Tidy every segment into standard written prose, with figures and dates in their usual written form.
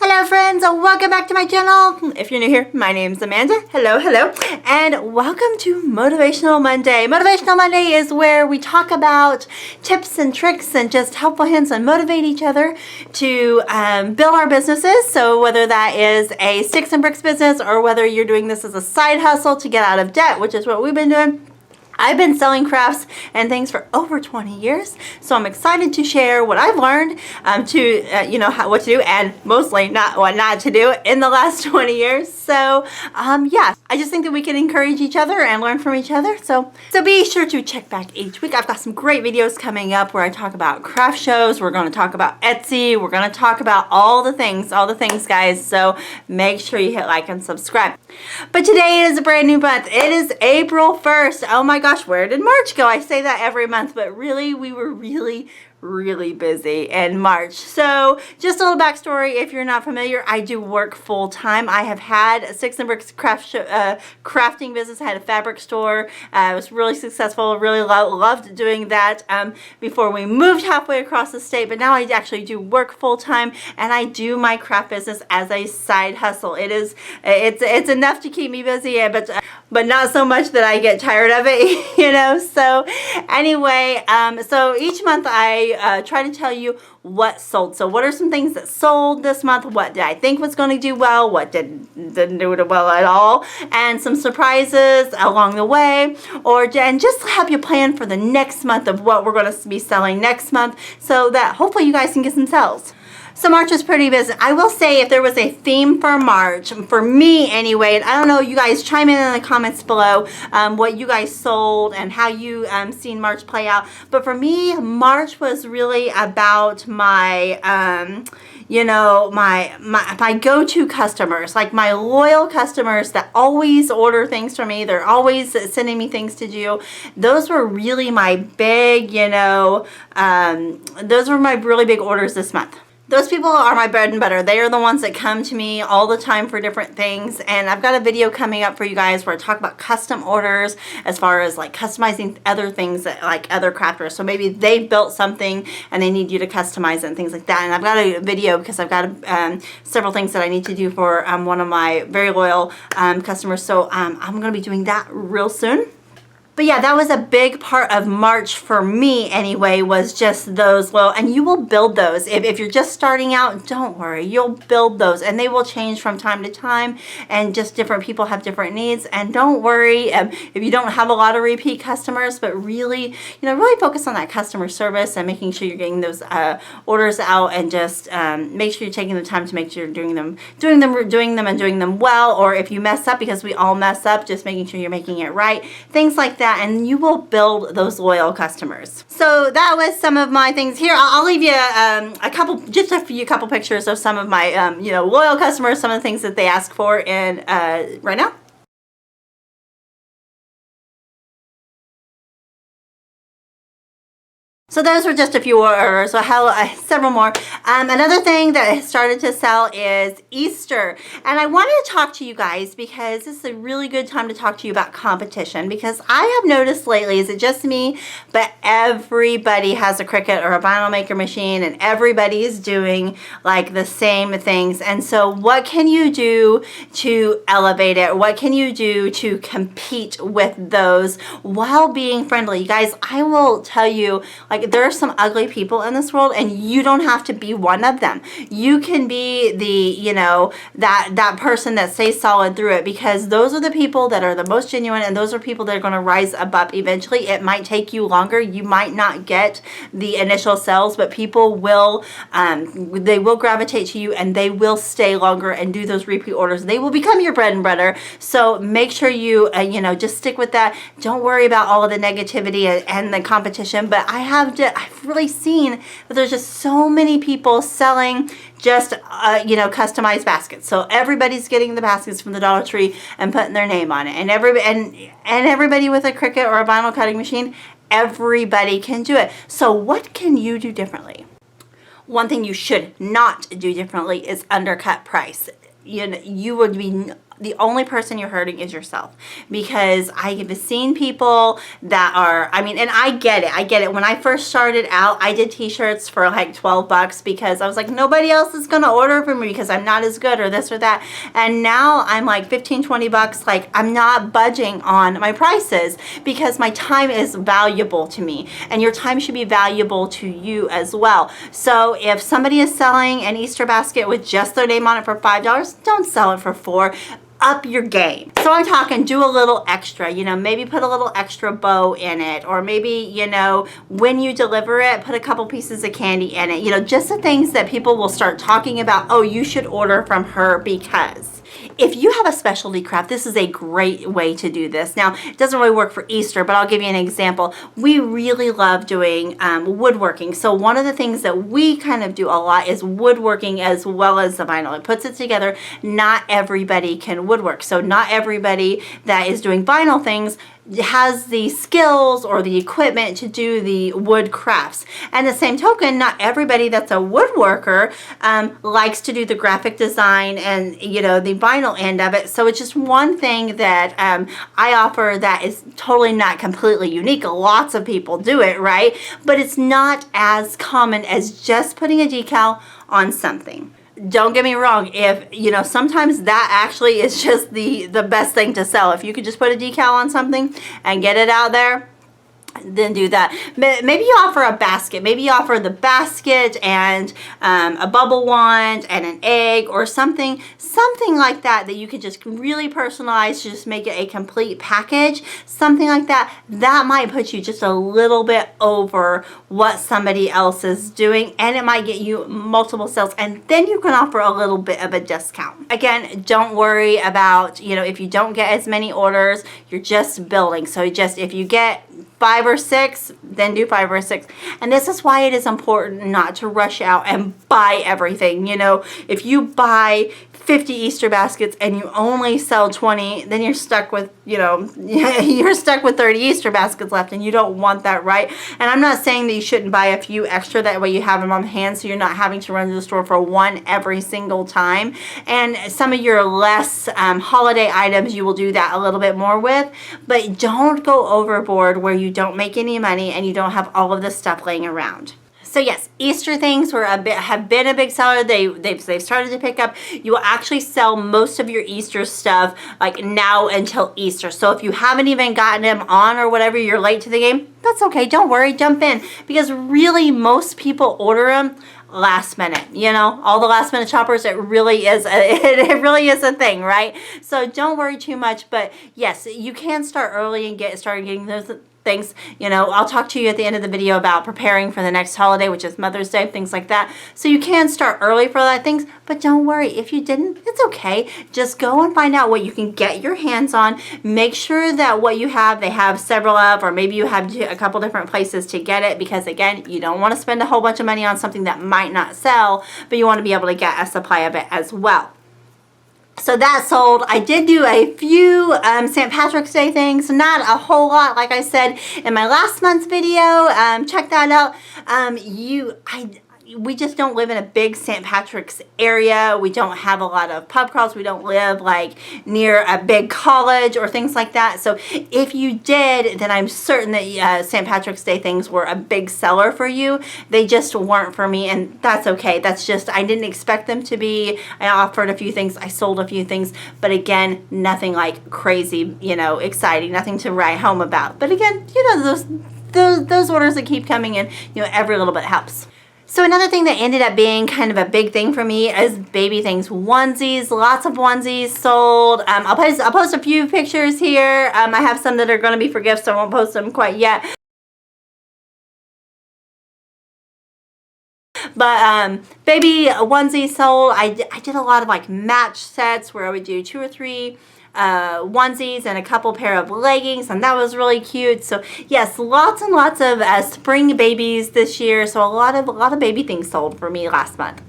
Hello friends, welcome back to my channel. If you're new here, my name's Amanda. Hello, and welcome to Motivational Monday. Motivational Monday is where we talk about tips and tricks and just helpful hints and motivate each other to build our businesses. So whether that is a sticks and bricks business or whether you're doing this as a side hustle to get out of debt, which is what we've been doing. I've been selling crafts and things for over 20 years, so I'm excited to share what I've learned what to do and mostly what not to do in the last 20 years. So yeah, I just think that we can encourage each other and learn from each other. So be sure to check back each week. I've got some great videos coming up where I talk about craft shows. We're going to talk about Etsy. We're going to talk about all the things, guys. So make sure you hit like and subscribe. But today is a brand new month. It is April 1st. Oh my gosh, where did March go? I say that every month, but really, we were really busy in March. So just a little backstory, if you're not familiar, I do work full-time. I have had a sticks and bricks crafting business. I had a fabric store. It was really successful. Really loved doing that before we moved halfway across the state, but now I actually do work full-time, and I do my craft business as a side hustle. It's enough to keep me busy, but not so much that I get tired of it, you know. So anyway, so each month I try to tell you what sold. So what are some things that sold this month? What did I think was going to do well? What didn't do it well at all? And some surprises along the way, and just help you plan for the next month of what we're going to be selling next month, so that hopefully you guys can get some sales. So March was pretty busy. I will say, if there was a theme for March, for me anyway, and I don't know, you guys chime in the comments below what you guys sold and how you seen March play out. But for me, March was really about my my go-to customers, like my loyal customers that always order things from me. They're always sending me things to do. Those were really my big, those were my really big orders this month. Those people are my bread and butter. They are the ones that come to me all the time for different things. And I've got a video coming up for you guys where I talk about custom orders, as far as like customizing other things that like other crafters. So maybe they built something and they need you to customize it and things like that. And I've got a video because I've got several things that I need to do for one of my very loyal customers. So I'm going to be doing that real soon. But yeah, that was a big part of March for me anyway, was just those and you will build those. If you're just starting out, don't worry, you'll build those, and they will change from time to time, and just different people have different needs. And don't worry if you don't have a lot of repeat customers, but really, really focus on that customer service and making sure you're getting those orders out, and just make sure you're taking the time to make sure you're doing them well. Or if you mess up, because we all mess up, just making sure you're making it right, things like that. And you will build those loyal customers. So that was some of my things here. I'll leave you a couple pictures of some of my loyal customers, some of the things that they ask for in right now. So those were just a few orders. So several more. Another thing that has started to sell is Easter. And I wanted to talk to you guys because this is a really good time to talk to you about competition. Because I have noticed lately, is it just me, but everybody has a Cricut or a vinyl maker machine, and everybody is doing like the same things. And so what can you do to elevate it? What can you do to compete with those while being friendly? You guys, I will tell you, like, there are some ugly people in this world, and you don't have to be one of them. You can be the, that person that stays solid through it, because those are the people that are the most genuine, and those are people that are going to rise above eventually. It might take you longer. You might not get the initial sales, but people will, they will gravitate to you, and they will stay longer and do those repeat orders. They will become your bread and butter. So make sure you, just stick with that. Don't worry about all of the negativity and the competition. But I've really seen that there's just so many people selling just customized baskets. So everybody's getting the baskets from the Dollar Tree and putting their name on it, and everybody with a Cricut or a vinyl cutting machine, everybody can do it. So what can you do differently? One thing you should not do differently is undercut price. You would be the only person you're hurting is yourself. Because I have seen people that are, I mean, and I get it. When I first started out, I did t-shirts for like 12 bucks because I was like, nobody else is gonna order from me because I'm not as good or this or that. And now I'm like 15, 20 bucks. Like, I'm not budging on my prices because my time is valuable to me, and your time should be valuable to you as well. So if somebody is selling an Easter basket with just their name on it for $5, don't sell it for $4. Up your game. So I'm talking, do a little extra, you know, maybe put a little extra bow in it, or maybe, you know, when you deliver it, put a couple pieces of candy in it, you know, just the things that people will start talking about. Oh, you should order from her because. If you have a specialty craft, this is a great way to do this. Now, it doesn't really work for Easter, but I'll give you an example. We really love doing woodworking. So one of the things that we kind of do a lot is woodworking as well as the vinyl. It puts it together. Not everybody can woodwork. So not everybody that is doing vinyl things has the skills or the equipment to do the wood crafts. And the same token, not everybody that's a woodworker likes to do the graphic design and, you know, the vinyl end of it. So it's just one thing that I offer that is totally not completely unique. Lots of people do it, right? But it's not as common as just putting a decal on something. Don't get me wrong, if, you know, sometimes that actually is just the best thing to sell. If you could just put a decal on something and get it out there, then do that. Maybe you offer a basket. Maybe you offer the basket and a bubble wand and an egg or something like that you could just really personalize, just make it a complete package. Something like that. That might put you just a little bit over what somebody else is doing, and it might get you multiple sales, and then you can offer a little bit of a discount. Again, don't worry about, you know, if you don't get as many orders, you're just building. So just, if you get 5 or 6, then do 5 or 6. And this is why it is important not to rush out and buy everything. You know, if you buy 50 Easter baskets and you only sell 20, then you're stuck with, you know, you're stuck with 30 Easter baskets left, and you don't want that, right? And I'm not saying that you shouldn't buy a few extra, that way you have them on hand so you're not having to run to the store for one every single time. And some of your less holiday items, you will do that a little bit more with, but don't go overboard where you don't make any money and you don't have all of this stuff laying around. So yes, Easter things have been a big seller. They've started to pick up. You will actually sell most of your Easter stuff like now until Easter. So if you haven't even gotten them on or whatever, you're late to the game, that's okay. Don't worry, jump in, because really most people order them last minute. You know, all the last minute shoppers, it really is a thing, right? So don't worry too much, but yes, you can start early and start getting those things. You know, I'll talk to you at the end of the video about preparing for the next holiday, which is Mother's Day, things like that. So you can start early for that things, but don't worry. If you didn't, it's okay. Just go and find out what you can get your hands on. Make sure that what you have, they have several of, or maybe you have a couple different places to get it, because again, you don't want to spend a whole bunch of money on something that might not sell, but you want to be able to get a supply of it as well. So that sold. I did do a few St. Patrick's Day things, not a whole lot, like I said in my last month's video. Check that out. We just don't live in a big St. Patrick's area. We don't have a lot of pub crawls. We don't live like near a big college or things like that. So if you did, then I'm certain that St. Patrick's Day things were a big seller for you. They just weren't for me, and that's okay. That's just, I didn't expect them to be. I offered a few things. I sold a few things. But again, nothing like crazy, you know, exciting. Nothing to write home about. But again, you know, those orders that keep coming in, you know, every little bit helps. So another thing that ended up being kind of a big thing for me is baby things, onesies. Lots of onesies sold. I'll post a few pictures here. I have some that are going to be for gifts, so I won't post them quite yet. But baby onesies sold. I did a lot of like match sets where I would do 2 or 3 onesies and a couple pair of leggings, and that was really cute. So yes, lots and lots of spring babies this year. So a lot of baby things sold for me last month.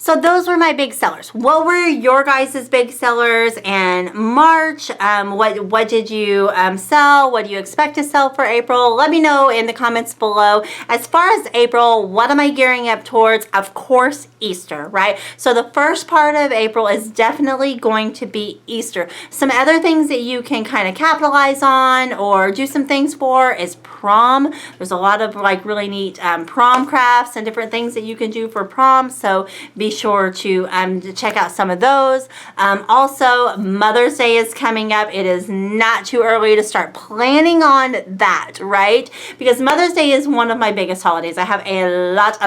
So those were my big sellers. What were your guys' big sellers in March? What did you sell? What do you expect to sell for April? Let me know in the comments below. As far as April, what am I gearing up towards? Of course, Easter, right? So the first part of April is definitely going to be Easter. Some other things that you can kind of capitalize on or do some things for is prom. There's a lot of like really neat prom crafts and different things that you can do for prom. So be sure to check out some of those. Also, Mother's Day is coming up. It is not too early to start planning on that, right? Because Mother's Day is one of my biggest holidays. I have a lot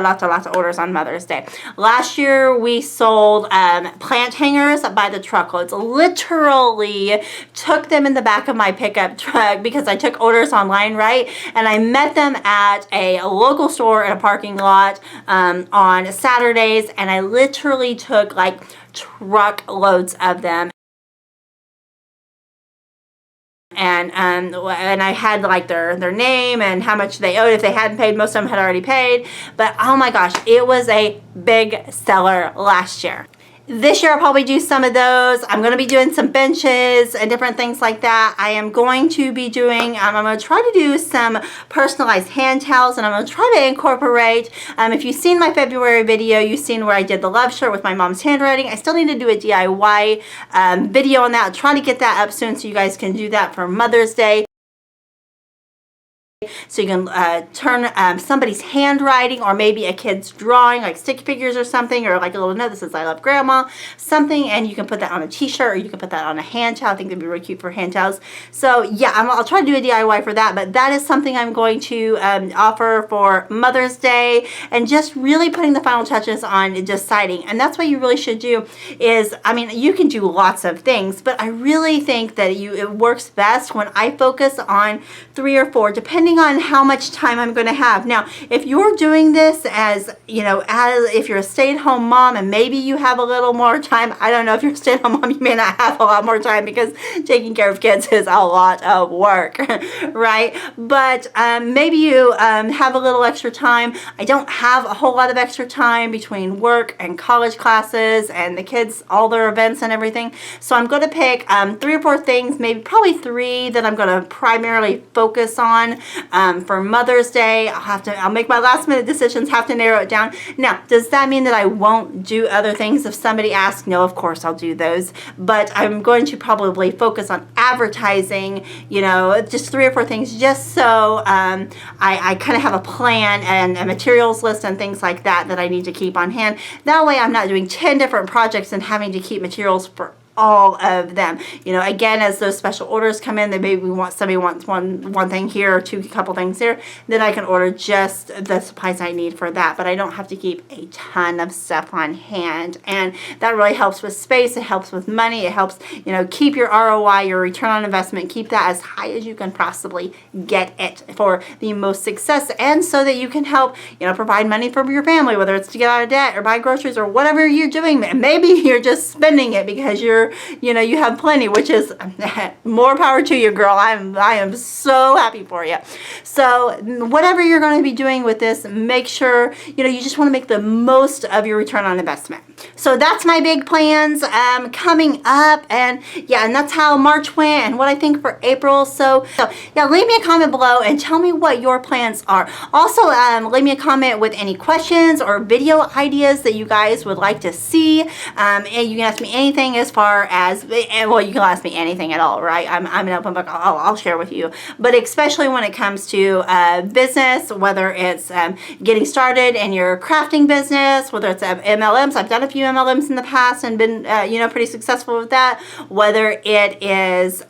of orders on Mother's Day. Last year, we sold plant hangers by the truckloads. Literally took them in the back of my pickup truck because I took orders online, right? And I met them at a local store in a parking lot on Saturdays, and I literally took like truckloads of them. And I had like their name and how much they owed. If they hadn't paid, most of them had already paid. But oh my gosh, it was a big seller last year. This year I'll probably do some of those. I'm going to be doing some benches and different things like that. I am going to be doing, I'm going to try to do some personalized hand towels, and I'm going to try to incorporate, if you've seen my February video, you've seen where I did the love shirt with my mom's handwriting. I still need to do a DIY video on that. I'll try to get that up soon so you guys can do that for Mother's Day. So you can turn somebody's handwriting or maybe a kid's drawing, like stick figures or something, or like a little note that says I love grandma, something, and you can put that on a t-shirt or you can put that on a hand towel. I think that'd be really cute for hand towels. So yeah, I'll try to do a DIY for that, but that is something I'm going to offer for Mother's Day, and just really putting the final touches on deciding. And that's what you really should do is, I mean, you can do lots of things, but I really think that it works best when I focus on 3 or 4, depending on how much time I'm going to have. Now, if you're doing this as, you know, if you're a stay-at-home mom and maybe you have a little more time, I don't know, if you're a stay-at-home mom, you may not have a lot more time because taking care of kids is a lot of work, right? But maybe you have a little extra time. I don't have a whole lot of extra time between work and college classes and the kids, all their events and everything. So I'm going to pick 3 or 4 things, maybe probably 3 that I'm going to primarily focus on for Mother's Day. I'll make my last minute decisions, have to narrow it down. Now, does that mean that I won't do other things if somebody asks? No, of course I'll do those, but I'm going to probably focus on advertising, you know, just 3 or 4 things, just so I kind of have a plan and a materials list and things like that that I need to keep on hand. That way I'm not doing 10 different projects and having to keep materials for all of them. You know, again, as those special orders come in, that maybe somebody wants one thing here or a couple things here, then I can order just the supplies I need for that. But I don't have to keep a ton of stuff on hand, and that really helps with space. It helps with money. It helps, you know, keep your ROI, your return on investment, keep that as high as you can possibly get it for the most success, and so that you can help, you know, provide money for your family, whether it's to get out of debt or buy groceries or whatever you're doing. Maybe you're just spending it because you have plenty, which is more power to you, girl. I am so happy for you. So whatever you're going to be doing with this, make sure, you know, you just want to make the most of your return on investment. So that's my big plans coming up, and yeah, and that's how March went and what I think for April. So yeah, leave me a comment below and tell me what your plans are. Also, leave me a comment with any questions or video ideas that you guys would like to see. And you can ask me anything as far as, well, you can ask me anything at all, right? I'm an open book. I'll share with you. But especially when it comes to business, whether it's getting started in your crafting business, whether it's MLMs. I've done a few MLMs in the past and been, pretty successful with that. Whether it is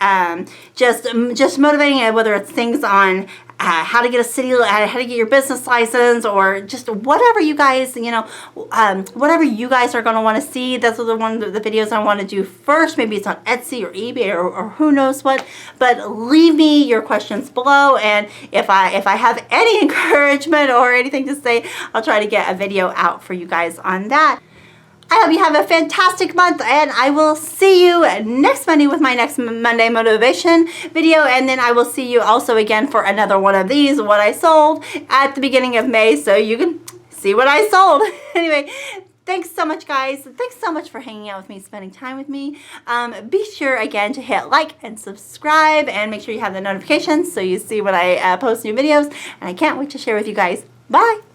just motivating, whether it's things on how to get a city, how to get your business license, or just whatever you guys, whatever you guys are going to want to see. Those are the videos I want to do first. Maybe it's on Etsy or eBay or who knows what. But leave me your questions below, and if I have any encouragement or anything to say, I'll try to get a video out for you guys on that. I hope you have a fantastic month, and I will see you next Monday with my next Monday motivation video, and then I will see you also again for another one of these, what I sold, at the beginning of May, so you can see what I sold. Anyway, thanks so much, guys. Thanks so much for hanging out with me, spending time with me. Be sure, again, to hit like and subscribe, and make sure you have the notifications so you see when I post new videos. And I can't wait to share with you guys. Bye!